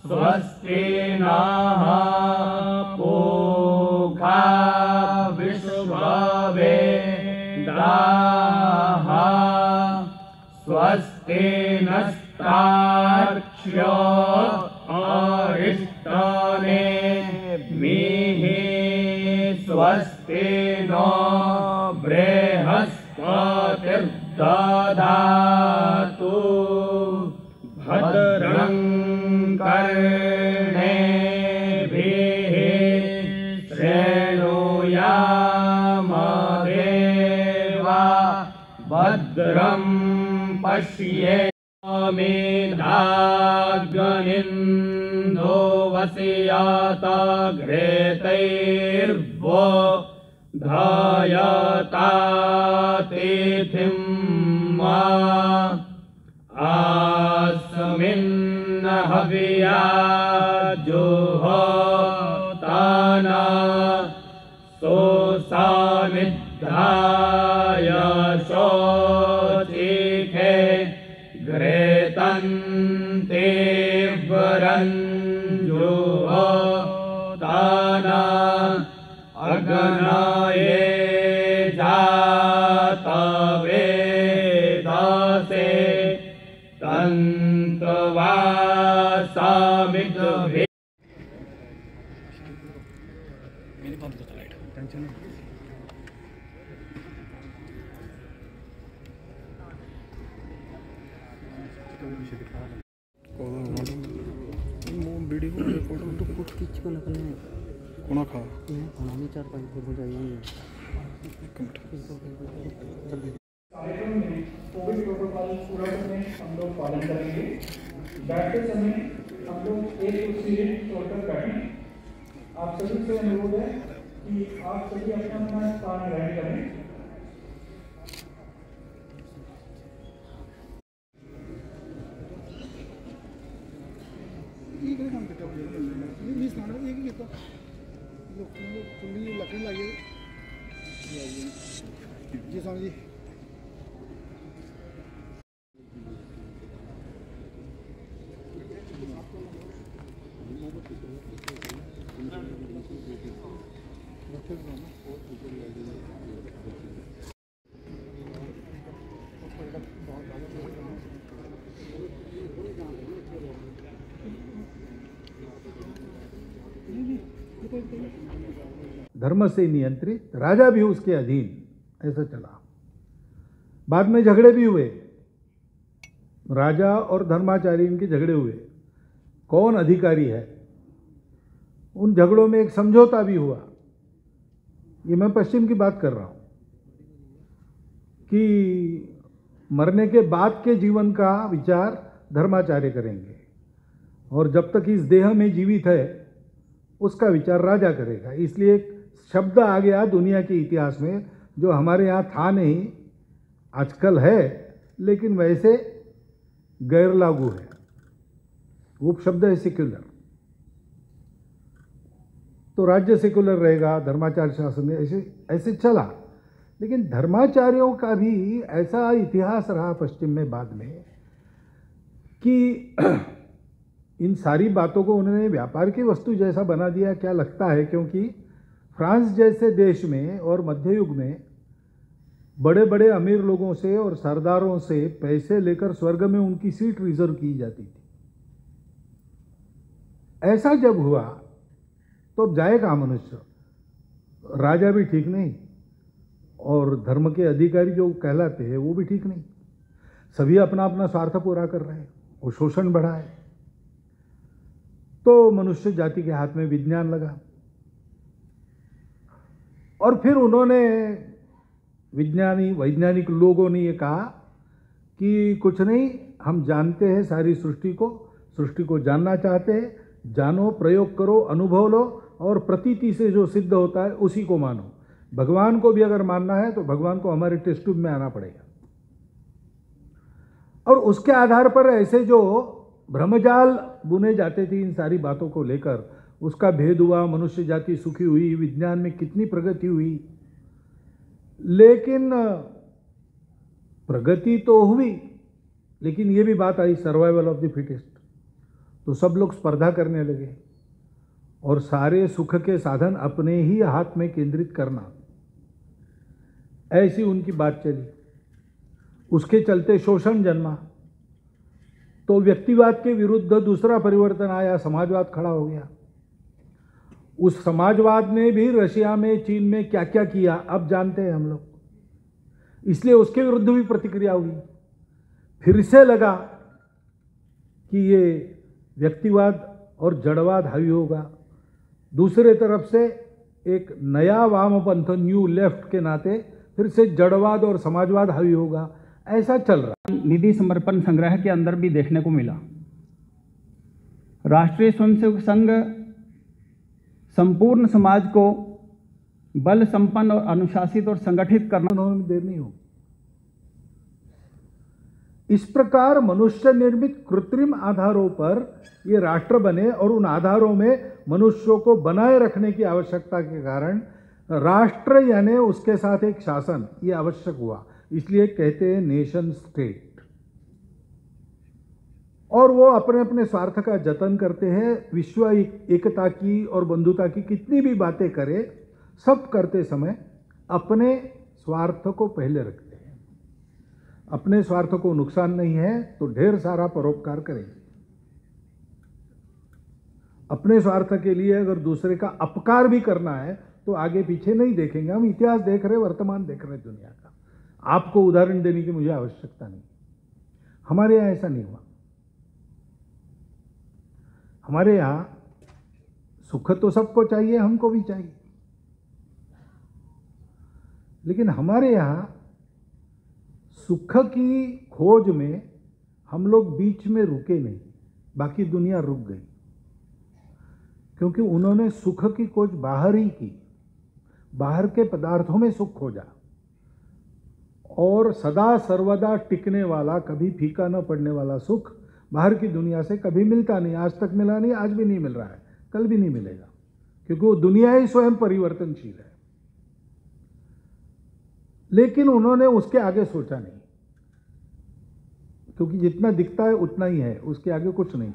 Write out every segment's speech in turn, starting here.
स्वस्ति नः पूषा विश्ववेदाः स्वस्ति नस्तार्क्ष्यो अरिष्टनेमिः स्वस्ति नो बृहस्पतिर्दधातु भद्रं कर्णेभिः शृणुयामदेवा भद्रं पश्येमामेधाग्निन्दो वस्यात घृतैर्वो धायता तिथिं मा अस्मिन् हव्या जुहोताना सोसामिद्धाय शोचिखे घृतन्ते वरञ्जुहोताना अग्नये जातवेदसे तन्तवासामिद्भि कुछ खींच को निकलने कोना खा हमारी 4-5 हो जाएगी। कार्यक्रम में कोविड प्रोटोकॉल पूरा करने हम लोग पालन करेंगे। बैठते समय हम लोग एक सीट छोड़कर बैठें। आप सभी से अनुरोध है कि आप सभी अपना अपना स्थान ग्रहण करें। लकड़ी लाइए जी स्वामी जी। धर्म से नियंत्रित, राजा भी उसके अधीन, ऐसा चला। बाद में झगड़े भी हुए, राजा और धर्माचार्य इनके झगड़े हुए, कौन अधिकारी है। उन झगड़ों में एक समझौता भी हुआ। ये मैं पश्चिम की बात कर रहा हूं कि मरने के बाद के जीवन का विचार धर्माचार्य करेंगे और जब तक इस देह में जीवित है उसका विचार राजा करेगा। इसलिए एक शब्द आ गया दुनिया के इतिहास में जो हमारे यहाँ था नहीं, आजकल है, लेकिन वैसे गैर लागू है। वो शब्द है सेक्युलर। तो राज्य सेक्युलर रहेगा, धर्माचार्य शासन में, ऐसे चला। लेकिन धर्माचार्यों का भी ऐसा इतिहास रहा पश्चिम में बाद में कि इन सारी बातों को उन्होंने व्यापार की वस्तु जैसा बना दिया। क्या लगता है, क्योंकि फ्रांस जैसे देश में और मध्य युग में बड़े बड़े अमीर लोगों से और सरदारों से पैसे लेकर स्वर्ग में उनकी सीट रिजर्व की जाती थी। ऐसा जब हुआ तो अब जाए कहाँ मनुष्य। राजा भी ठीक नहीं और धर्म के अधिकारी जो कहलाते हैं वो भी ठीक नहीं। सभी अपना अपना स्वार्थ पूरा कर रहे हैं, वो शोषण बढ़ा है। तो मनुष्य जाति के हाथ में विज्ञान लगा और फिर उन्होंने वैज्ञानिक लोगों ने ये कहा कि कुछ नहीं, हम जानते हैं सारी सृष्टि को जानना चाहते हैं, जानो, प्रयोग करो, अनुभव लो और प्रतीति से जो सिद्ध होता है उसी को मानो। भगवान को भी अगर मानना है तो भगवान को हमारे टेस्ट ट्यूब में आना पड़ेगा। और उसके आधार पर ऐसे जो भ्रमजाल बुने जाते थे इन सारी बातों को लेकर, उसका भेद हुआ, मनुष्य जाति सुखी हुई, विज्ञान में कितनी प्रगति हुई। लेकिन प्रगति तो हुई, लेकिन ये भी बात आई सर्वाइवल ऑफ द फिटेस्ट। तो सब लोग स्पर्धा करने लगे और सारे सुख के साधन अपने ही हाथ में केंद्रित करना, ऐसी उनकी बात चली। उसके चलते शोषण जन्मा, तो व्यक्तिवाद के विरुद्ध दूसरा परिवर्तन आया, समाजवाद खड़ा हो गया। उस समाजवाद ने भी रशिया में, चीन में क्या क्या किया अब जानते हैं हम लोग, इसलिए उसके विरुद्ध भी प्रतिक्रिया हुई। फिर से लगा कि ये व्यक्तिवाद और जड़वाद हावी होगा। दूसरे तरफ से एक नया वामपंथ, न्यू लेफ्ट के नाते फिर से जड़वाद और समाजवाद हावी होगा, ऐसा चल रहा। निधि समर्पण संग्रह के अंदर भी देखने को मिला। राष्ट्रीय स्वयंसेवक संघ संपूर्ण समाज को बल संपन्न और अनुशासित और संगठित करना में देर नहीं हो। इस प्रकार मनुष्य निर्मित कृत्रिम आधारों पर ये राष्ट्र बने और उन आधारों में मनुष्यों को बनाए रखने की आवश्यकता के कारण राष्ट्र यानी उसके साथ एक शासन ये आवश्यक हुआ, इसलिए कहते हैं नेशन स्टेट। और वो अपने अपने स्वार्थ का जतन करते हैं। विश्व एकता की और बंधुता की कितनी भी बातें करे, सब करते समय अपने स्वार्थ को पहले रखते हैं। अपने स्वार्थ को नुकसान नहीं है तो ढेर सारा परोपकार करेंगे। अपने स्वार्थ के लिए अगर दूसरे का अपकार भी करना है तो आगे पीछे नहीं देखेंगे। हम इतिहास देख रहे, वर्तमान देख रहे दुनिया का। आपको उदाहरण देने की मुझे आवश्यकता नहीं। हमारे यहाँ ऐसा नहीं हुआ। हमारे यहाँ सुख तो सबको चाहिए, हमको भी चाहिए, लेकिन हमारे यहाँ सुख की खोज में हम लोग बीच में रुके नहीं, बाकी दुनिया रुक गई, क्योंकि उन्होंने सुख की खोज बाहर ही की, बाहर के पदार्थों में सुख खोजा। और सदा सर्वदा टिकने वाला, कभी फीका न पड़ने वाला सुख बाहर की दुनिया से कभी मिलता नहीं। आज तक मिला नहीं, आज भी नहीं मिल रहा है, कल भी नहीं मिलेगा, क्योंकि वो दुनिया ही स्वयं परिवर्तनशील है। लेकिन उन्होंने उसके आगे सोचा नहीं, क्योंकि जितना दिखता है उतना ही है, उसके आगे कुछ नहीं,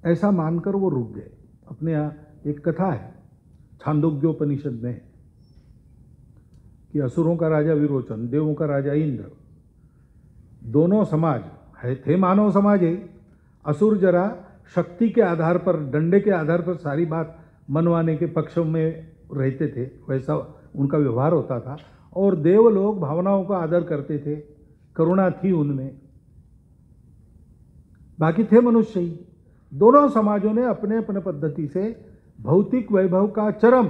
ऐसा मानकर वो रुक गए। अपने यहाँ एक कथा है छांदोग्योपनिषद में कि असुरों का राजा विरोचन, देवों का राजा इंद्र, दोनों समाज थे मानव समाज है। असुर जरा शक्ति के आधार पर, डंडे के आधार पर सारी बात मनवाने के पक्ष में रहते थे, वैसा उनका व्यवहार होता था। और देव लोग भावनाओं का आदर करते थे, करुणा थी उनमें, बाकी थे मनुष्य ही। दोनों समाजों ने अपने अपने पद्धति से भौतिक वैभव का चरम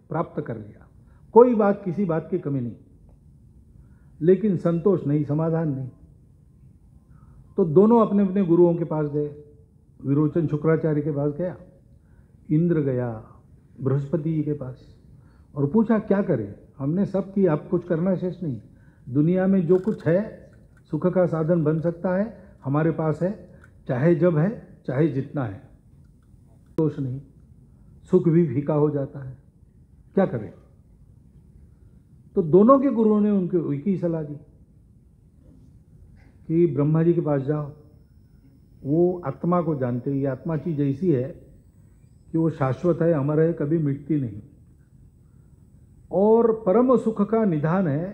प्राप्त कर लिया, कोई बात किसी बात की कमी नहीं, लेकिन संतोष नहीं, समाधान नहीं। तो दोनों अपने अपने गुरुओं के पास गए। विरोचन शुक्राचार्य के पास गया, इंद्र गया बृहस्पति जी के पास, और पूछा क्या करें, हमने सब किया, अब कुछ करना शेष नहीं। दुनिया में जो कुछ है सुख का साधन बन सकता है, हमारे पास है, चाहे जब है चाहे जितना है, दोष नहीं, सुख भी फीका हो जाता है, क्या करें। तो दोनों के गुरुओं ने उनको एक ही सलाह दी कि ब्रह्मा जी के पास जाओ, वो आत्मा को जानते हैं। ये आत्मा चीज ऐसी है कि वो शाश्वत है, अमर है, कभी मिटती नहीं, और परम सुख का निधान है,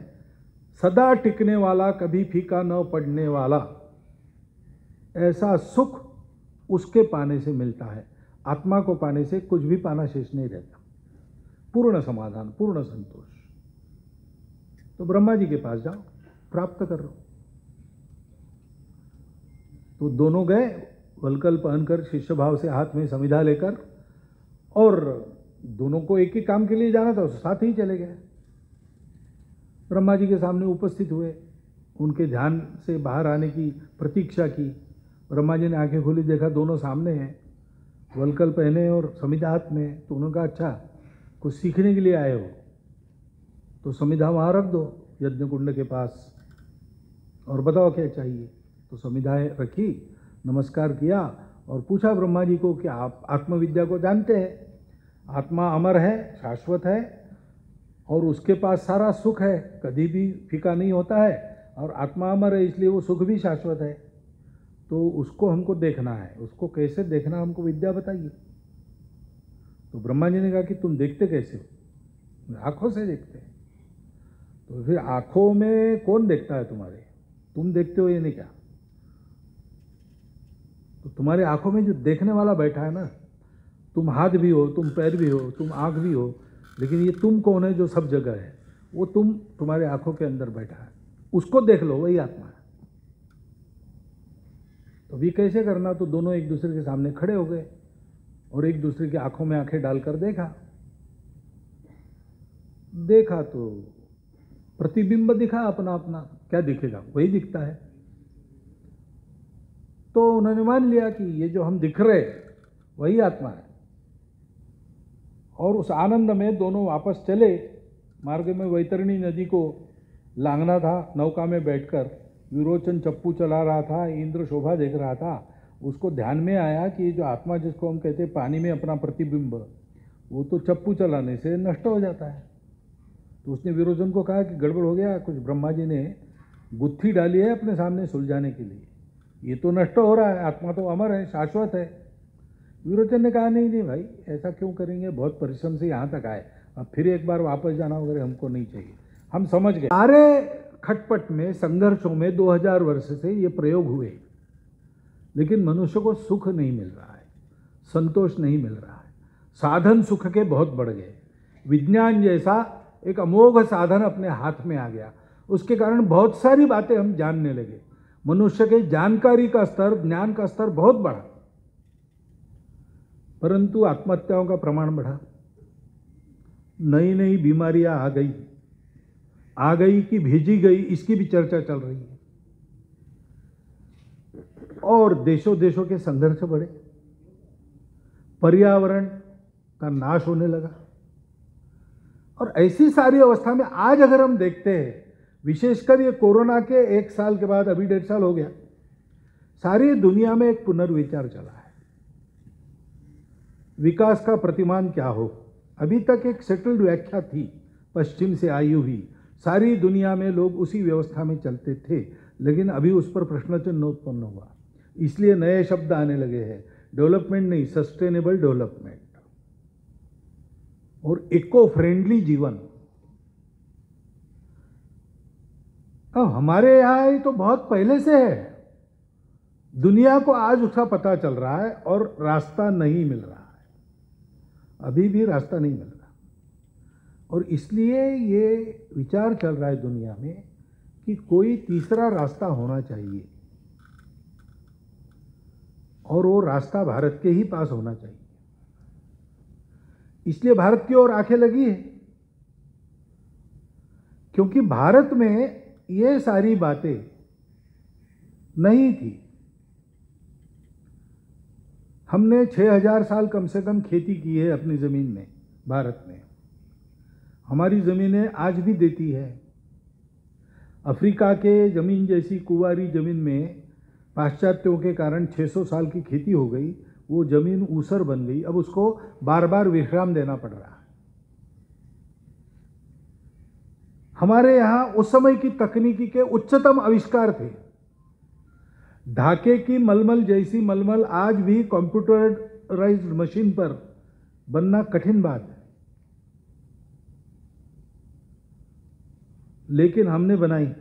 सदा टिकने वाला, कभी फीका न पड़ने वाला। ऐसा सुख उसके पाने से मिलता है, आत्मा को पाने से कुछ भी पाना शेष नहीं रहता। पूर्ण समाधान, पूर्ण संतोष। तो ब्रह्मा जी के पास जाओ, प्राप्त कर लो। तो दोनों गए वलकल पहनकर, शिष्य भाव से हाथ में समिधा लेकर, और दोनों को एक ही काम के लिए जाना था, साथ ही चले गए। ब्रह्मा जी के सामने उपस्थित हुए, उनके ध्यान से बाहर आने की प्रतीक्षा की। ब्रह्मा जी ने आंखें खोली, देखा दोनों सामने हैं, वलकल पहने और समिधा हाथ में। तो उन्होंने कहा अच्छा कुछ सीखने के लिए आए हो तो समिधा वहाँ रख दो यज्ञ कुंड के पास, और बताओ क्या चाहिए। तो समिधाएं रखी, नमस्कार किया और पूछा ब्रह्मा जी को कि आप आत्मविद्या को जानते हैं, आत्मा अमर है, शाश्वत है, और उसके पास सारा सुख है, कभी भी फीका नहीं होता है, और आत्मा अमर है इसलिए वो सुख भी शाश्वत है। तो उसको हमको देखना है, उसको कैसे देखना हमको विद्या बताइए। तो ब्रह्मा जी ने कहा कि तुम देखते कैसे हो? आंखों से देखते हैं। तो फिर आंखों में कौन देखता है तुम्हारे? तुम देखते हो ये नहीं क्या? तो तुम्हारे आंखों में जो देखने वाला बैठा है ना, तुम हाथ भी हो, तुम पैर भी हो, तुम आंख भी हो, लेकिन ये तुम कौन है जो सब जगह है? वो तुम्हारे आंखों के अंदर बैठा है, उसको देख लो, वही आत्मा है। तो भी कैसे करना? तो दोनों एक दूसरे के सामने खड़े हो गए और एक दूसरे की आंखों में आंखें डालकर देखा तो प्रतिबिंब दिखा अपना अपना। क्या दिखेगा? वही दिखता है। तो उन्होंने मान लिया कि ये जो हम दिख रहे वही आत्मा है। और उस आनंद में दोनों वापस चले। मार्ग में वैतरणी नदी को लांघना था, नौका में बैठकर विरोचन चप्पू चला रहा था, इंद्र शोभा देख रहा था। उसको ध्यान में आया कि जो आत्मा जिसको हम कहते हैं पानी में अपना प्रतिबिंब, वो तो चप्पू चलाने से नष्ट हो जाता है। तो उसने विरोचन को कहा कि गड़बड़ हो गया, कुछ ब्रह्मा जी ने गुत्थी डाली है अपने सामने सुलझाने के लिए, ये तो नष्ट हो रहा है, आत्मा तो अमर है, शाश्वत है। विरोचन ने कहा नहीं नहीं भाई, ऐसा क्यों करेंगे, बहुत परिश्रम से यहाँ तक आए, अब फिर एक बार वापस जाना वगैरह हमको नहीं चाहिए, हम समझ गए। सारे खटपट में, संघर्षों में 2000 वर्ष से ये प्रयोग हुए, लेकिन मनुष्य को सुख नहीं मिल रहा है, संतोष नहीं मिल रहा है। साधन सुख के बहुत बढ़ गए। विज्ञान जैसा एक अमोघ साधन अपने हाथ में आ गया, उसके कारण बहुत सारी बातें हम जानने लगे। मनुष्य के जानकारी का स्तर, ज्ञान का स्तर बहुत बढ़ा, परंतु आत्महत्याओं का प्रमाण बढ़ा। नई नई बीमारियां आ गई कि भेजी गई, इसकी भी चर्चा चल रही है। और देशों देशों के संघर्ष बढ़े, पर्यावरण का नाश होने लगा। और ऐसी सारी अवस्था में आज अगर हम देखते हैं, विशेषकर ये कोरोना के 1 साल के बाद, अभी 1.5 साल हो गया, सारी दुनिया में एक पुनर्विचार चला है। विकास का प्रतिमान क्या हो? अभी तक एक सेटल्ड व्याख्या थी, पश्चिम से आई हुई, सारी दुनिया में लोग उसी व्यवस्था में चलते थे, लेकिन अभी उस पर प्रश्न चिन्ह उत्पन्न हुआ। इसलिए नए शब्द आने लगे हैं, डेवलपमेंट नहीं, सस्टेनेबल डेवलपमेंट और इको फ्रेंडली जीवन। अब हमारे यहाँ ही तो बहुत पहले से है, दुनिया को आज उसका पता चल रहा है और रास्ता नहीं मिल रहा है, अभी भी रास्ता नहीं मिल रहा। और इसलिए ये विचार चल रहा है दुनिया में कि कोई तीसरा रास्ता होना चाहिए, और वो रास्ता भारत के ही पास होना चाहिए। इसलिए भारत की ओर आंखें लगी है, क्योंकि भारत में ये सारी बातें नहीं थी। हमने 6000 साल कम से कम खेती की है अपनी ज़मीन में, भारत में। हमारी ज़मीनें आज भी देती है। अफ्रीका के ज़मीन जैसी कुंवारी ज़मीन में पाश्चात्यों के कारण 600 साल की खेती हो गई, वो ज़मीन ऊसर बन गई, अब उसको बार बार विश्राम देना पड़ रहा है। हमारे यहाँ उस समय की तकनीकी के उच्चतम आविष्कार थे। ढाके की मलमल जैसी मलमल आज भी कंप्यूटराइज्ड मशीन पर बनना कठिन बात है, लेकिन हमने बनाई।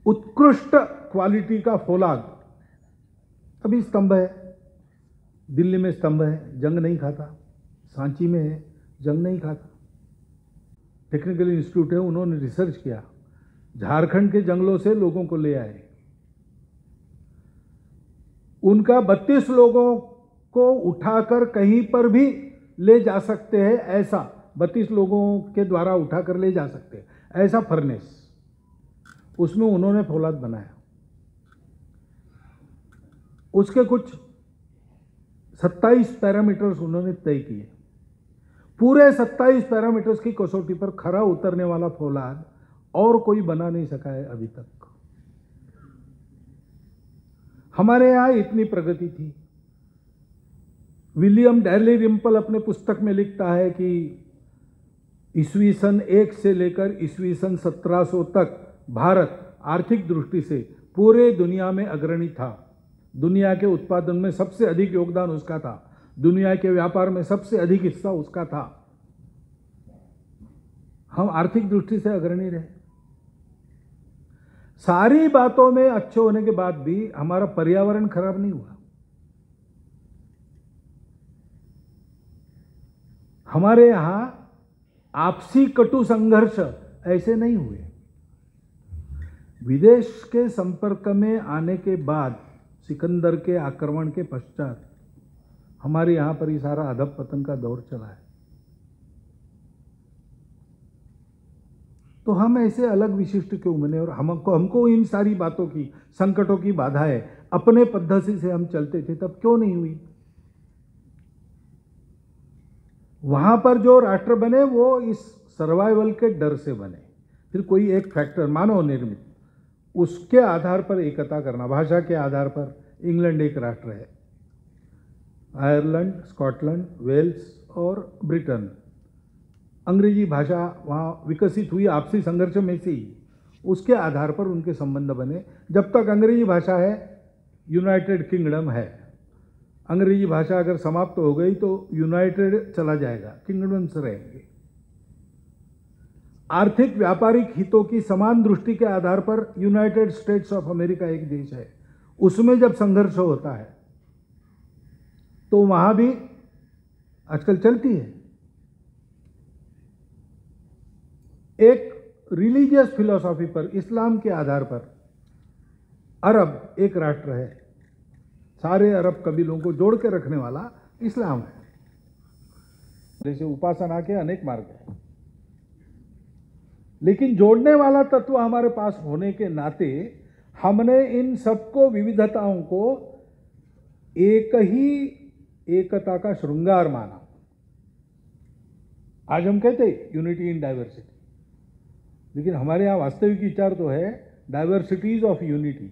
उत्कृष्ट क्वालिटी का फौलाद, अभी स्तंभ है, दिल्ली में स्तंभ है, जंग नहीं खाता। सांची में है, जंग नहीं खाता। टेक्निकल इंस्टीट्यूट है, उन्होंने रिसर्च किया, झारखंड के जंगलों से लोगों को ले आए, उनका 32 लोगों को उठाकर कहीं पर भी ले जा सकते हैं, ऐसा 32 लोगों के द्वारा उठाकर ले जा सकते हैं, ऐसा फर्नेस, उसमें उन्होंने फौलाद बनाया। उसके कुछ 27 पैरामीटर्स उन्होंने तय किए। पूरे 27 पैरामीटर्स की कसौटी पर खरा उतरने वाला फौलाद और कोई बना नहीं सका है अभी तक। हमारे यहाँ इतनी प्रगति थी। विलियम डैलिरिम्पल अपने पुस्तक में लिखता है कि ईस्वी सन 1 से लेकर ईस्वी सन 1700 तक भारत आर्थिक दृष्टि से पूरे दुनिया में अग्रणी था। दुनिया के उत्पादन में सबसे अधिक योगदान उसका था, दुनिया के व्यापार में सबसे अधिक हिस्सा उसका था। हम आर्थिक दृष्टि से अग्रणी रहे। सारी बातों में अच्छे होने के बाद भी हमारा पर्यावरण खराब नहीं हुआ। हमारे यहां आपसी कटु संघर्ष ऐसे नहीं हुए। विदेश के संपर्क में आने के बाद, सिकंदर के आक्रमण के पश्चात, हमारे यहां पर ही सारा अधपतन का दौर चला है। तो हम ऐसे अलग विशिष्ट क्यों बने? और हमको इन सारी बातों की, संकटों की बाधाएं अपने पद्धति से हम चलते थे, तब क्यों नहीं हुई? वहां पर जो राष्ट्र बने वो इस सर्वाइवल के डर से बने। फिर कोई एक फैक्टर मानव निर्मित, उसके आधार पर एकता करना। भाषा के आधार पर इंग्लैंड एक राष्ट्र है, आयरलैंड, स्कॉटलैंड, वेल्स और ब्रिटेन। अंग्रेजी भाषा वहाँ विकसित हुई आपसी संघर्ष में से ही, उसके आधार पर उनके संबंध बने। जब तक अंग्रेजी भाषा है, यूनाइटेड किंगडम है। अंग्रेजी भाषा अगर समाप्त हो गई तो यूनाइटेड चला जाएगा, किंगडम्स रहेंगे। आर्थिक व्यापारिक हितों की समान दृष्टि के आधार पर यूनाइटेड स्टेट्स ऑफ अमेरिका एक देश है। उसमें जब संघर्ष होता है तो वहां भी आजकल चलती है। एक रिलीजियस फिलॉसफी पर, इस्लाम के आधार पर अरब एक राष्ट्र है। सारे अरब कबीलों को जोड़ के रखने वाला इस्लाम है। जैसे उपासना के अनेक मार्ग हैं, लेकिन जोड़ने वाला तत्व हमारे पास होने के नाते हमने इन सबको, विविधताओं को एक ही एकता का श्रृंगार माना। आज हम कहते यूनिटी इन डाइवर्सिटी, लेकिन हमारे यहाँ वास्तविक विचार तो है डाइवर्सिटीज ऑफ यूनिटी।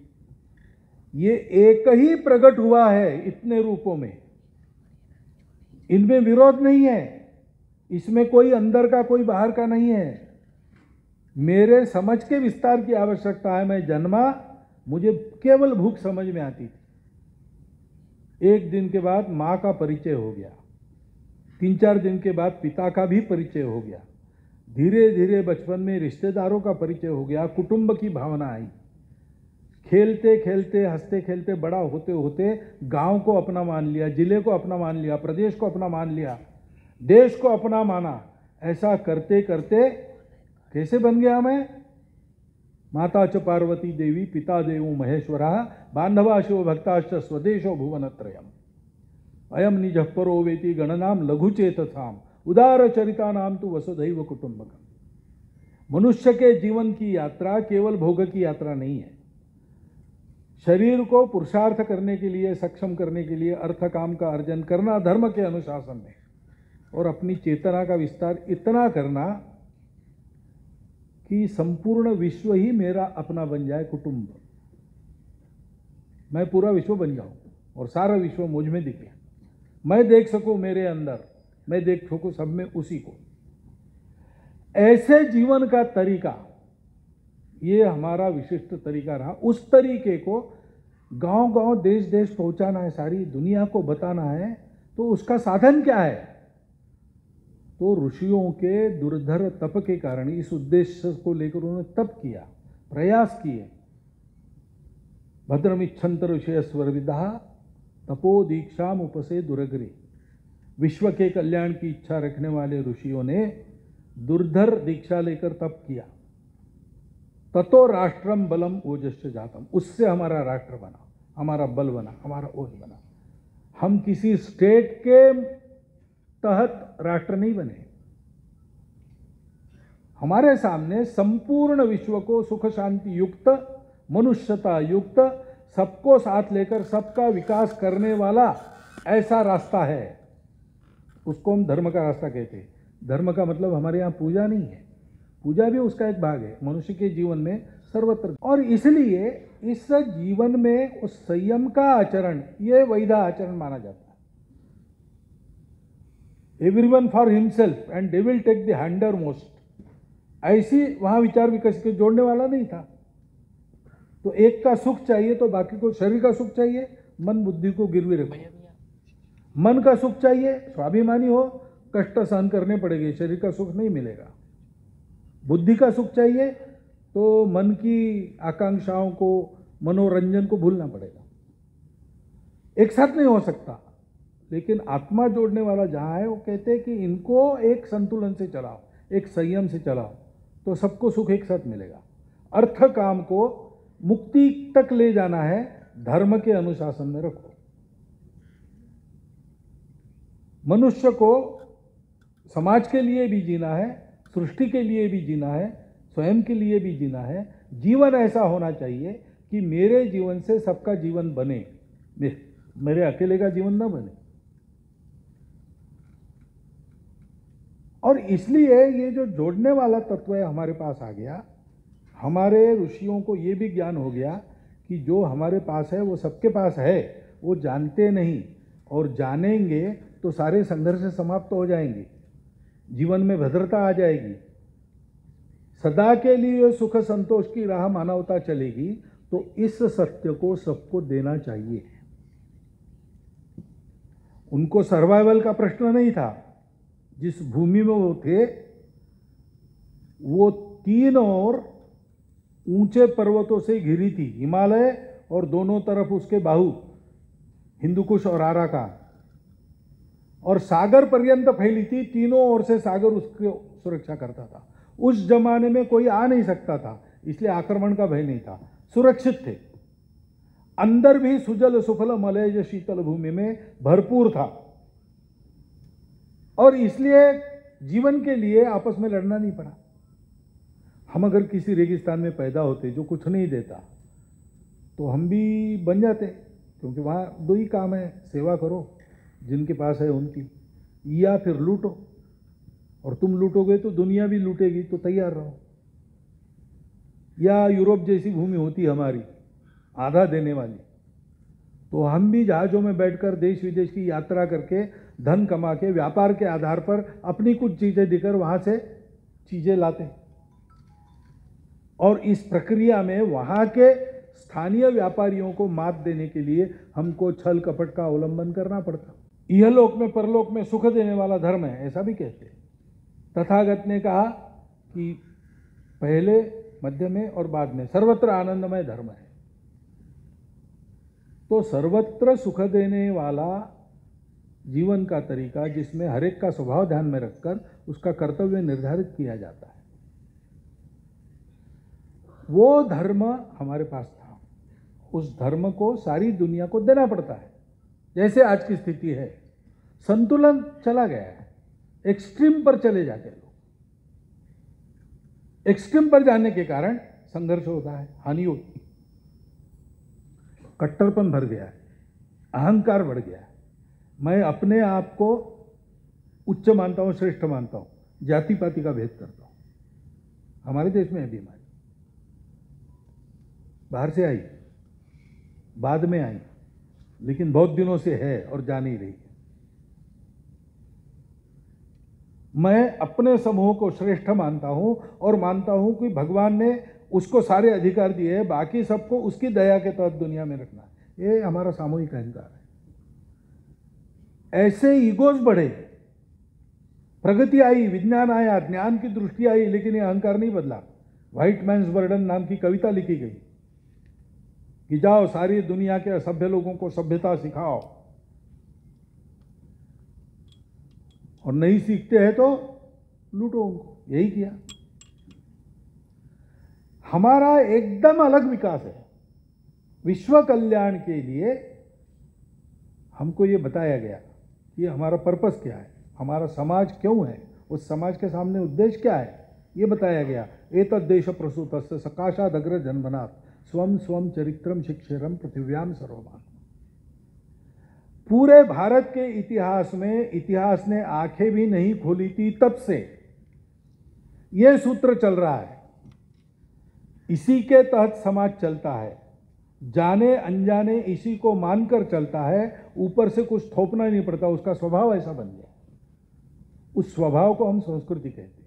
ये एक ही प्रकट हुआ है इतने रूपों में, इनमें विरोध नहीं है, इसमें कोई अंदर का कोई बाहर का नहीं है। मेरे समझ के विस्तार की आवश्यकता है। मैं जन्मा, मुझे केवल भूख समझ में आती थी। एक दिन के बाद माँ का परिचय हो गया, 3-4 दिन के बाद पिता का भी परिचय हो गया, धीरे धीरे बचपन में रिश्तेदारों का परिचय हो गया, कुटुंब की भावना आई। खेलते खेलते, हंसते खेलते बड़ा होते होते गांव को अपना मान लिया, जिले को अपना मान लिया, प्रदेश को अपना मान लिया, देश को अपना माना। ऐसा करते करते कैसे बन गया मैं? माता च पार्वती देवी, पिता देवो महेश्वरा, बांधवा शिव भक्ताश्च स्वदेशो भुवनत्रयम्। अयम निजः परो वेति गणनाम लघुचेतसाम, उदार चरिता नाम तो वसुधैव कुटुंबकम। मनुष्य के जीवन की यात्रा केवल भोग की यात्रा नहीं है। शरीर को पुरुषार्थ करने के लिए, सक्षम करने के लिए अर्थ काम का अर्जन करना धर्म के अनुशासन में, और अपनी चेतना का विस्तार इतना करना कि संपूर्ण विश्व ही मेरा अपना बन जाए, कुटुंब। मैं पूरा विश्व बन जाऊं और सारा विश्व मुझ में दिखे। मैं देख सकूं मेरे अंदर, मैं देख सकूं सब में उसी को। ऐसे जीवन का तरीका, ये हमारा विशिष्ट तरीका रहा। उस तरीके को गांव गांव, देश देश पहुंचाना है, सारी दुनिया को बताना है। तो उसका साधन क्या है? तो ऋषियों के दुर्धर तप के कारण इस उद्देश्य को लेकर उन्होंने तप किया, प्रयास किए। भद्रमिच्छन्त ऋषय स्वर्विदा तपो दीक्षाम उपसे दुरग्रे। विश्व के कल्याण की इच्छा रखने वाले ऋषियों ने दुर्धर दीक्षा लेकर तप किया। ततो राष्ट्रम बलम ओजस्य जातम, उससे हमारा राष्ट्र बना, हमारा बल बना, हमारा ओज बना। हम किसी स्टेट के तहत राष्ट्र नहीं बने। हमारे सामने संपूर्ण विश्व को सुख शांति युक्त, मनुष्यता युक्त, सबको साथ लेकर सबका विकास करने वाला ऐसा रास्ता है। उसको हम धर्म का रास्ता कहते हैं। धर्म का मतलब हमारे यहाँ पूजा नहीं है, पूजा भी उसका एक भाग है मनुष्य के जीवन में सर्वत्र। और इसलिए इस जीवन में उस संयम का आचरण, ये वैधा आचरण माना जाता है। Everyone for himself and they will take the hindmost, ऐसी वहां विचार विकसित जोड़ने वाला नहीं था। तो एक का सुख चाहिए तो बाकी को शरीर का सुख चाहिए, मन बुद्धि को गिरवी रखो। मन का सुख चाहिए, स्वाभिमानी हो, कष्ट सहन करने पड़ेंगे, शरीर का सुख नहीं मिलेगा। बुद्धि का सुख चाहिए तो मन की आकांक्षाओं को, मनोरंजन को भूलना पड़ेगा। एक साथ नहीं हो सकता। लेकिन आत्मा जोड़ने वाला जहाँ है वो कहते हैं कि इनको एक संतुलन से चलाओ, एक संयम से चलाओ, तो सबको सुख एक साथ मिलेगा। अर्थ काम को मुक्ति तक ले जाना है, धर्म के अनुशासन में रखो। मनुष्य को समाज के लिए भी जीना है, सृष्टि के लिए भी जीना है, स्वयं के लिए भी जीना है। जीवन ऐसा होना चाहिए कि मेरे जीवन से सबका जीवन बने, मेरे अकेले का जीवन न बने। और इसलिए ये जो जोड़ने वाला तत्व है हमारे पास आ गया। हमारे ऋषियों को ये भी ज्ञान हो गया कि जो हमारे पास है वो सबके पास है, वो जानते नहीं, और जानेंगे तो सारे संघर्ष समाप्त हो जाएंगे, जीवन में भद्रता आ जाएगी, सदा के लिए सुख संतोष की राह मानवता चलेगी। तो इस सत्य को सबको देना चाहिए। उनको सर्वाइवल का प्रश्न नहीं था। जिस भूमि में वो थे वो तीन और ऊंचे पर्वतों से घिरी थी, हिमालय और दोनों तरफ उसके बाहु, हिंदुकुश और आराकान, और सागर पर्यंत फैली थी। तीनों ओर से सागर उसकी सुरक्षा करता था। उस जमाने में कोई आ नहीं सकता था, इसलिए आक्रमण का भय नहीं था, सुरक्षित थे। अंदर भी सुजल सुफल मलय शीतल भूमि में भरपूर था, और इसलिए जीवन के लिए आपस में लड़ना नहीं पड़ा। हम अगर किसी रेगिस्तान में पैदा होते जो कुछ नहीं देता तो हम भी बन जाते, क्योंकि वहाँ दो ही काम है, सेवा करो जिनके पास है उनकी, या फिर लूटो, और तुम लूटोगे तो दुनिया भी लूटेगी, तो तैयार रहो। या यूरोप जैसी भूमि होती हमारी आधा देने वाली, तो हम भी जहाज़ों में बैठकर देश विदेश की यात्रा करके धन कमा के व्यापार के आधार पर अपनी कुछ चीज़ें देकर वहाँ से चीज़ें लाते, और इस प्रक्रिया में वहाँ के स्थानीय व्यापारियों को मात देने के लिए हमको छल कपट का अवलंबन करना पड़ता। इहलोक में परलोक में सुख देने वाला धर्म है, ऐसा भी कहते हैं। तथागत ने कहा कि पहले, मध्य में और बाद में सर्वत्र आनंदमय धर्म है। तो सर्वत्र सुख देने वाला जीवन का तरीका, जिसमें हर एक का स्वभाव ध्यान में रखकर उसका कर्तव्य निर्धारित किया जाता है, वो धर्म हमारे पास था। उस धर्म को सारी दुनिया को देना पड़ता है। जैसे आज की स्थिति है, संतुलन चला गया है, एक्सट्रीम पर चले जाते हैं लोग। एक्सट्रीम पर जाने के कारण संघर्ष होता है, हानि होती है, कट्टरपन भर गया है, अहंकार बढ़ गया है। मैं अपने आप को उच्च मानता हूं, श्रेष्ठ मानता हूं, जाति पाति का भेद करता हूं। हमारे देश में है बीमारी, बाहर से आई, बाद में आई, लेकिन बहुत दिनों से है और जा नहीं रही है। मैं अपने समूह को श्रेष्ठ मानता हूं और मानता हूं कि भगवान ने उसको सारे अधिकार दिए हैं, बाकी सबको उसकी दया के तहत दुनिया में रखना है। ये हमारा सामूहिक अहंकार है। ऐसे ईगोज बढ़े, प्रगति आई, विज्ञान आया, ज्ञान की दृष्टि आई, लेकिन ये अहंकार नहीं बदला। व्हाइट मैन्स बर्डन नाम की कविता लिखी गई कि जाओ सारी दुनिया के असभ्य लोगों को सभ्यता सिखाओ, और नहीं सीखते हैं तो लूटो उनको। यही किया। हमारा एकदम अलग विकास है। विश्व कल्याण के लिए हमको ये बताया गया कि हमारा पर्पस क्या है, हमारा समाज क्यों है, उस समाज के सामने उद्देश्य क्या है, ये बताया गया। एतद्देश प्रसूतस्य सकाशादग्र जन्मनात् स्वम स्वम चरित्रम शिक्षरम पृथिव्याम सर्वमान। पूरे भारत के इतिहास में इतिहास ने आंखें भी नहीं खोली थी तब से यह सूत्र चल रहा है। इसी के तहत समाज चलता है, जाने अनजाने इसी को मानकर चलता है। ऊपर से कुछ थोपना नहीं पड़ता, उसका स्वभाव ऐसा बन गया। उस स्वभाव को हम संस्कृति कहते हैं।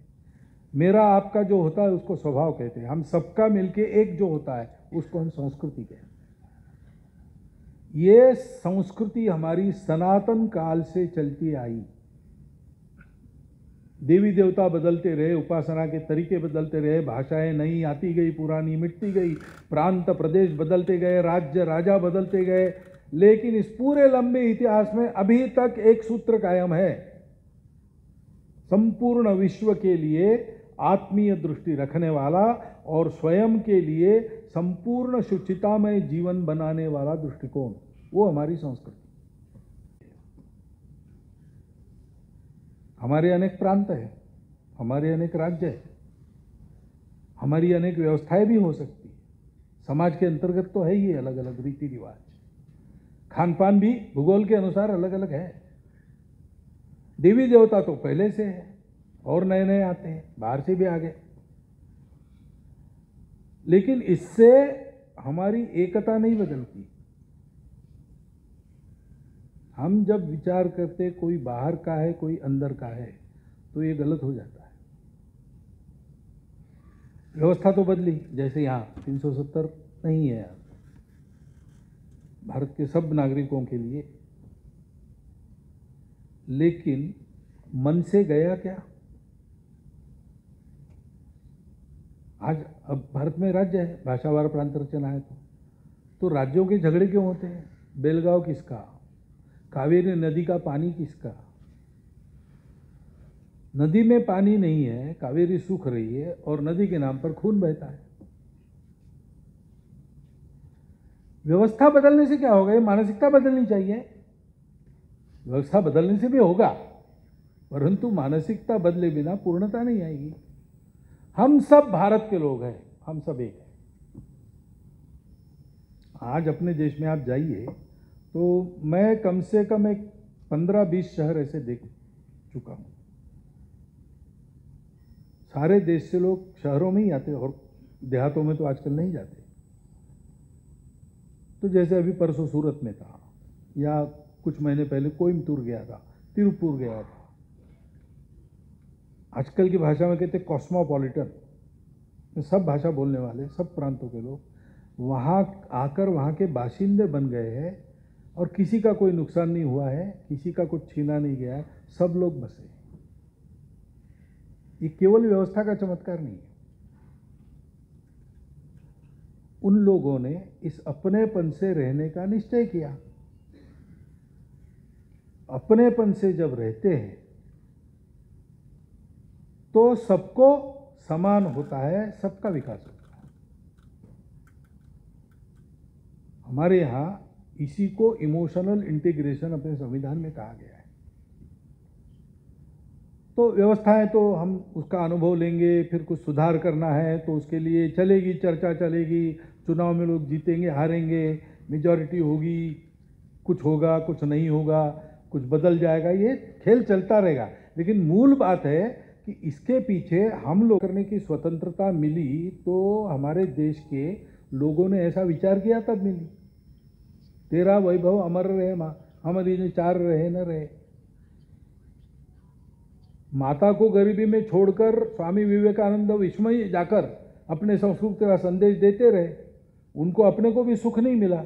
मेरा आपका जो होता है उसको स्वभाव कहते हैं। हम सबका मिलके एक जो होता है उसको हम संस्कृति कहते हैं। ये संस्कृति हमारी सनातन काल से चलती आई। देवी देवता बदलते रहे, उपासना के तरीके बदलते रहे, भाषाएं नई आती गई, पुरानी मिटती गई, प्रांत प्रदेश बदलते गए, राज्य राजा बदलते गए, लेकिन इस पूरे लंबे इतिहास में अभी तक एक सूत्र कायम है। संपूर्ण विश्व के लिए आत्मीय दृष्टि रखने वाला और स्वयं के लिए संपूर्ण शुचितामय जीवन बनाने वाला दृष्टिकोण, वो हमारी संस्कृति। हमारे अनेक प्रांत है, हमारे अनेक राज्य है, हमारी अनेक व्यवस्थाएं भी हो सकती है। समाज के अंतर्गत तो है ही अलग अलग रीति रिवाज, खान पान भी भूगोल के अनुसार अलग अलग है। देवी देवता तो पहले से है और नए नए आते हैं, बाहर से भी आ गए, लेकिन इससे हमारी एकता नहीं बदलती। हम जब विचार करते कोई बाहर का है कोई अंदर का है तो ये गलत हो जाता है। व्यवस्था तो बदली, जैसे यहाँ 370 नहीं है यहाँ भारत के सब नागरिकों के लिए, लेकिन मन से गया क्या? आज अब भारत में राज्य है, भाषावार प्रांत रचना है, तो राज्यों के झगड़े क्यों होते हैं? बेलगांव किसका, कावेरी नदी का पानी किसका? नदी में पानी नहीं है, कावेरी सूख रही है और नदी के नाम पर खून बहता है। व्यवस्था बदलने से क्या होगा? ये मानसिकता बदलनी चाहिए। व्यवस्था बदलने से भी होगा, परंतु मानसिकता बदले बिना पूर्णता नहीं आएगी। हम सब भारत के लोग हैं, हम सब एक हैं। आज अपने देश में आप जाइए तो मैं कम से कम एक 15-20 शहर ऐसे देख चुका हूं। सारे देश से लोग शहरों में ही आते और देहातों में तो आजकल नहीं जाते। तो जैसे अभी परसों सूरत में था, या कुछ महीने पहले कोयम्बतूर गया था, तिरुपुर गया था। आजकल की भाषा में कहते कॉस्मोपॉलिटन, सब भाषा बोलने वाले, सब प्रांतों के लोग वहाँ आकर वहाँ के बाशिंदे बन गए हैं और किसी का कोई नुकसान नहीं हुआ है, किसी का कुछ छीना नहीं गया है, सब लोग बसे। ये केवल व्यवस्था का चमत्कार नहीं है। उन लोगों ने इस अपनेपन से रहने का निश्चय किया। अपनेपन से जब रहते हैं तो सबको समान होता है, सबका विकास होता है। हमारे यहाँ इसी को इमोशनल इंटीग्रेशन अपने संविधान में कहा गया है। तो व्यवस्थाएं तो हम उसका अनुभव लेंगे, फिर कुछ सुधार करना है तो उसके लिए चलेगी, चर्चा चलेगी, चुनाव में लोग जीतेंगे हारेंगे, मेजॉरिटी होगी, कुछ होगा कुछ नहीं होगा, कुछ बदल जाएगा, ये खेल चलता रहेगा। लेकिन मूल बात है कि इसके पीछे हम लोग करने की स्वतंत्रता मिली तो हमारे देश के लोगों ने ऐसा विचार किया तब मिली। तेरा वैभव अमर रहे माँ, हमारी चार रहे न रहे। माता को गरीबी में छोड़कर स्वामी विवेकानंद विश्व में जाकर अपने संस्कृति का संदेश देते रहे, उनको अपने को भी सुख नहीं मिला।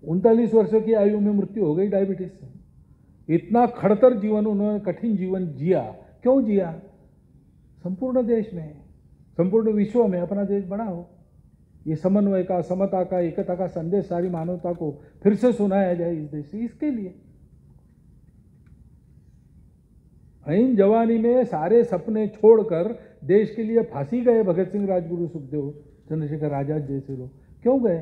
39 वर्षों की आयु में मृत्यु हो गई डायबिटीज से। इतना खड़तर जीवन उन्होंने, कठिन जीवन जिया। क्यों जिया? संपूर्ण देश में, संपूर्ण विश्व में अपना देश बड़ा हो, ये समन्वय का, समता का, एकता का संदेश सारी मानवता को फिर से सुनाया जाए इस देश से। इसके लिए ऐन जवानी में सारे सपने छोड़कर देश के लिए फांसी गए भगत सिंह, राजगुरु, सुखदेव, चंद्रशेखर आजाद जैसे लोग। क्यों गए?